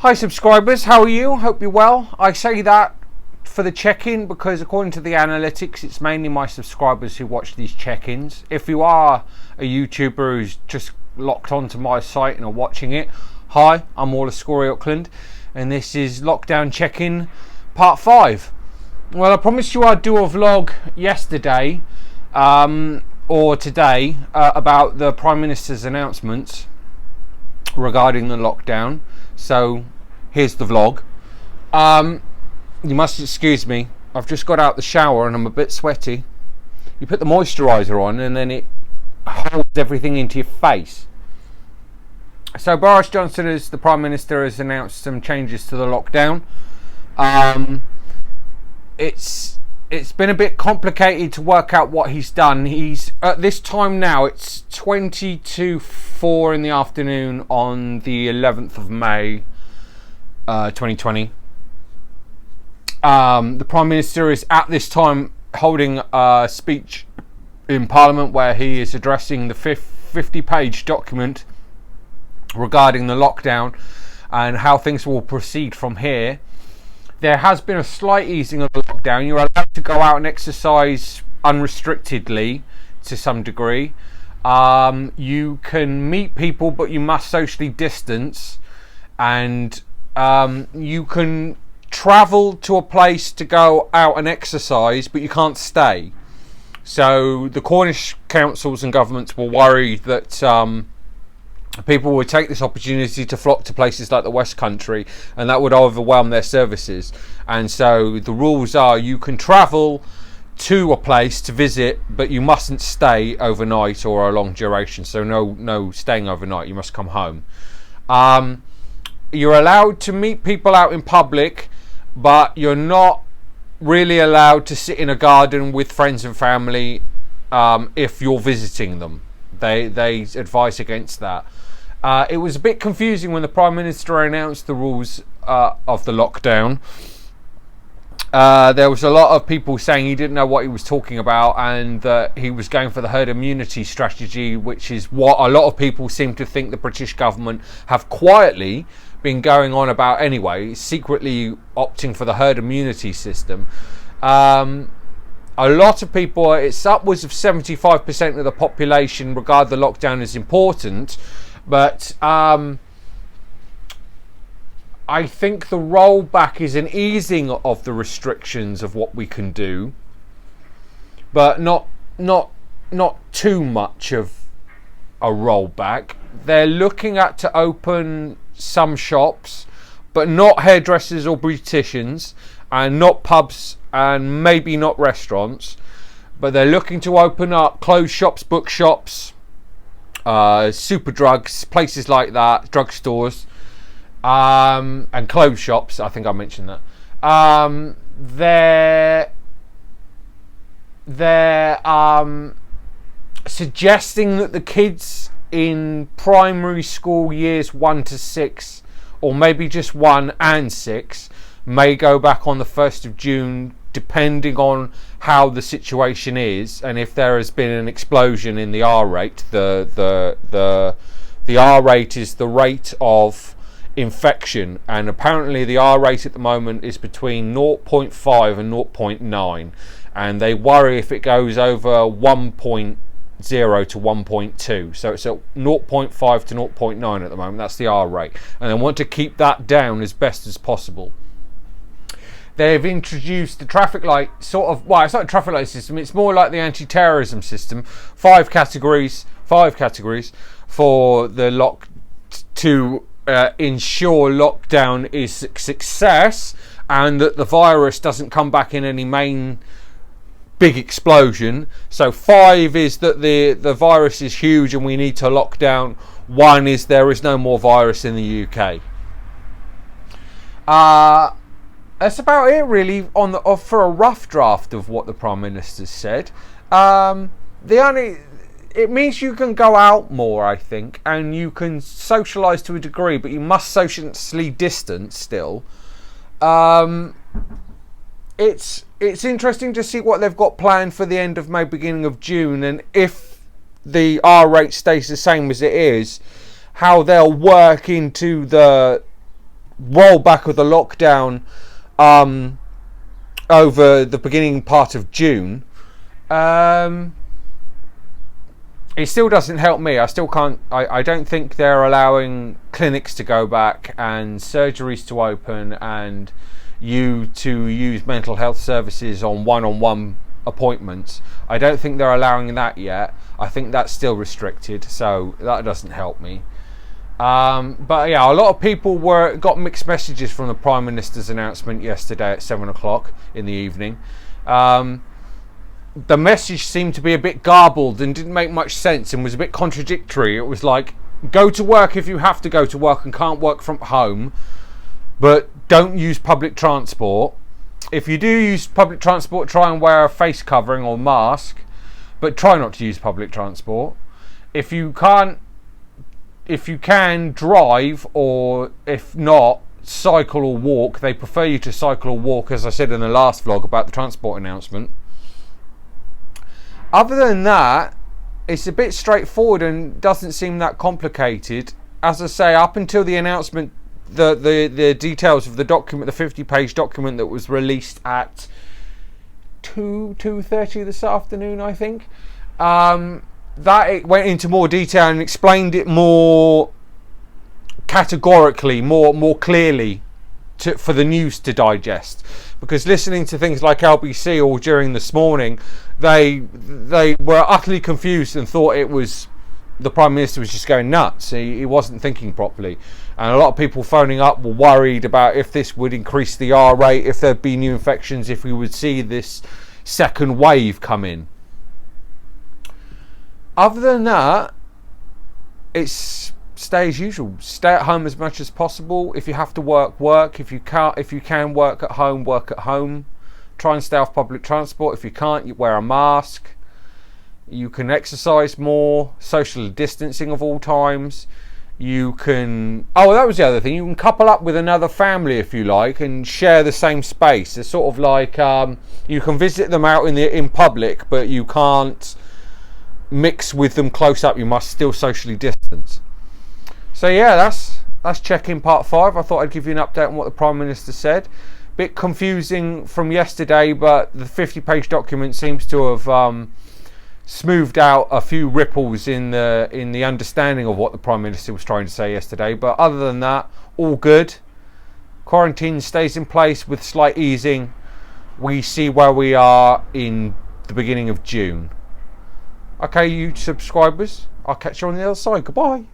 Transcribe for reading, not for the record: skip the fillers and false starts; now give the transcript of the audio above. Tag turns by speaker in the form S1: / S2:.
S1: Hi subscribers, how are you? Hope you're well. I say that for the check-in because according to the analytics it's mainly my subscribers who watch these check-ins. If you are a YouTuber who's just locked onto my site and are watching it, hi, I'm Wallace Scory Auckland and this is Lockdown Check-in Part 5. Well, I promised you I'd do a vlog yesterday or today about the Prime Minister's announcements regarding the lockdown. So here's the vlog. You must excuse me, I've just got out the shower and I'm a bit sweaty. You put the moisturiser on and then it holds everything into your face. So Boris Johnson, as the Prime Minister, has announced some changes to the lockdown. It's been a bit complicated to work out what he's done. He's at this time now, it's 20 to 4 in the afternoon on the 11th of May 2020. The Prime Minister is at this time holding a speech in Parliament where he is addressing the 50-page document regarding the lockdown and how things will proceed from here. There has been a slight easing of the lockdown. You're allowed to go out and exercise unrestrictedly to some degree. You can meet people, but you must socially distance. And you can travel to a place to go out and exercise, but you can't stay. So the Cornish councils and governments were worried that people would take this opportunity to flock to places like the West Country and that would overwhelm their services. And so the rules are you can travel to a place to visit, but you mustn't stay overnight or a long duration. So no staying overnight, you must come home. You're allowed to meet people out in public, but you're not really allowed to sit in a garden with friends and family if you're visiting them. They advise against that. It was a bit confusing when the Prime Minister announced the rules of the lockdown. There was a lot of people saying he didn't know what he was talking about and that he was going for the herd immunity strategy, which is what a lot of people seem to think the British government have quietly been going on about anyway, secretly opting for the herd immunity system. A lot of people, it's upwards of 75% of the population regard the lockdown as important, but I think the rollback is an easing of the restrictions of what we can do, but not too much of a rollback. They're looking at to open some shops, but not hairdressers or beauticians, and not pubs, and maybe not restaurants, but they're looking to open up clothes shops, bookshops, super drugs, places like that, drugstores, and clothes shops. I think I mentioned that. They're suggesting that the kids in primary school years 1 to 6, or maybe just 1 and 6, may go back on the 1st of June, depending on how the situation is and if there has been an explosion in the R rate. The R rate is the rate of infection, and apparently the R rate at the moment is between 0.5 and 0.9, and they worry if it goes over 1.0 to 1.2. So it's at 0.5 to 0.9 at the moment. That's the R rate, and they want to keep that down as best as possible. They've introduced the traffic light it's not a traffic light system, it's more like the anti-terrorism system. Five categories for the to ensure lockdown is a success and that the virus doesn't come back in any main big explosion. So 5 is that the virus is huge and we need to lock down. 1 is there is no more virus in the UK. That's about it really for a rough draft of what the Prime Minister said. It means you can go out more, I think, and you can socialise to a degree, but you must socially distance still. It's interesting to see what they've got planned for the end of May, beginning of June, and if the R rate stays the same as it is, how they'll work into the rollback of the lockdown over the beginning part of June, it still doesn't help me. I still can't. I don't think they're allowing clinics to go back and surgeries to open and you to use mental health services on one-on-one appointments. I don't think they're allowing that yet. I think that's still restricted, so that doesn't help me. But yeah, a lot of people got mixed messages from the Prime Minister's announcement yesterday at 7 o'clock in the evening. The message seemed to be a bit garbled and didn't make much sense and was a bit contradictory. It was like, go to work if you have to go to work and can't work from home, but don't use public transport. If you do use public transport, try and wear a face covering or mask, but try not to use public transport. If you can drive, or if not, cycle or walk. They prefer you to cycle or walk, as I said in the last vlog about the transport announcement. Other than that, it's a bit straightforward and doesn't seem that complicated. As I say, up until the announcement, the details of the document, the 50-page document that was released at 2:30 this afternoon, I think, that it went into more detail and explained it more categorically, more clearly for the news to digest. Because listening to things like LBC all during this morning, they were utterly confused and thought the Prime Minister was just going nuts. He wasn't thinking properly. And a lot of people phoning up were worried about if this would increase the R rate, if there'd be new infections, if we would see this second wave come in. Other than that, it's stay as usual. Stay at home as much as possible. If you have to work. If you can work at home. Try and stay off public transport. If you can't, you wear a mask. You can exercise more. Social distancing of all times. You can... Oh, that was the other thing. You can couple up with another family if you like and share the same space. It's sort of like you can visit them out in public, but you can't mix with them close up. You must still socially distance. So yeah, that's check-in part 5. I thought I'd give you an update on what the Prime Minister said. Bit confusing from yesterday, but the 50-page document seems to have smoothed out a few ripples in the understanding of what the Prime Minister was trying to say yesterday. But other than that, all good. Quarantine stays in place with slight easing. We see where we are in the beginning of June. Okay, you subscribers, I'll catch you on the other side. Goodbye.